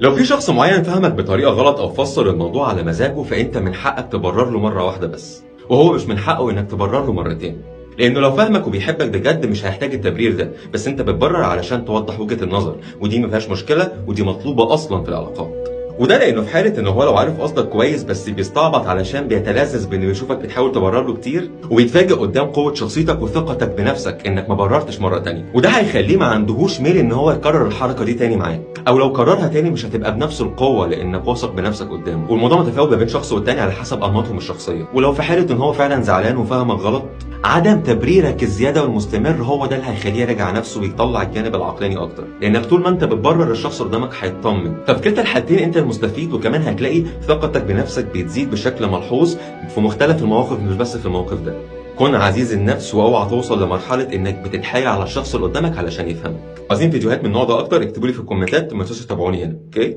لو في شخص معين فهمك بطريقة غلط أو فسر الموضوع على مزاجه فأنت من حقك تبرر له مرة واحدة بس، وهو مش من حقه إنك تبرر له مرتين، لأنه لو فهمك وبيحبك بجد مش هيحتاج التبرير ده، بس أنت بتبرر علشان توضح وجهة النظر، ودي ما فيهاش مشكلة ودي مطلوبة أصلا في العلاقات. وده لأنه في حالة إن هو لو عارف قصدك كويس بس بيستعبط علشان بيتلذذ بإنه يشوفك بتحاول تبرر له كتير، ويتفاجئ قدام قوة شخصيتك وثقتك بنفسك إنك ما بررتش مرة تانية، وده هيخليه ما عندهوش ميل إن هو يكرر الحركة دي تاني معاك، أو لو كررها تاني مش هتبقى بنفس القوة لأنك واثق بنفسك قدامه، والموضوع متفاوت ما بين شخص والتاني على حسب أنماطهم الشخصية. ولو في حالة إن هو فعلا زعلان وفهمك غلط، عدم تبريرك الزياده والمستمر هو ده اللي هيخليه يراجع نفسه ويطلع الجانب العقلاني اكتر، لانك طول ما انت بتبرر الشخص اللي قدامك هيطمن، ففي كلتا الحالتين انت المستفيد، وكمان هتلاقي ثقتك بنفسك بتزيد بشكل ملحوظ في مختلف المواقف مش بس في الموقف ده. كن عزيز النفس واوعى توصل لمرحله انك بتتحايل على الشخص اللي قدامك علشان يفهمك. عايزين فيديوهات من النوع ده اكتر؟ اكتبوا لي في الكومنتات، ما تنسوش تتابعوني هنا، اوكي؟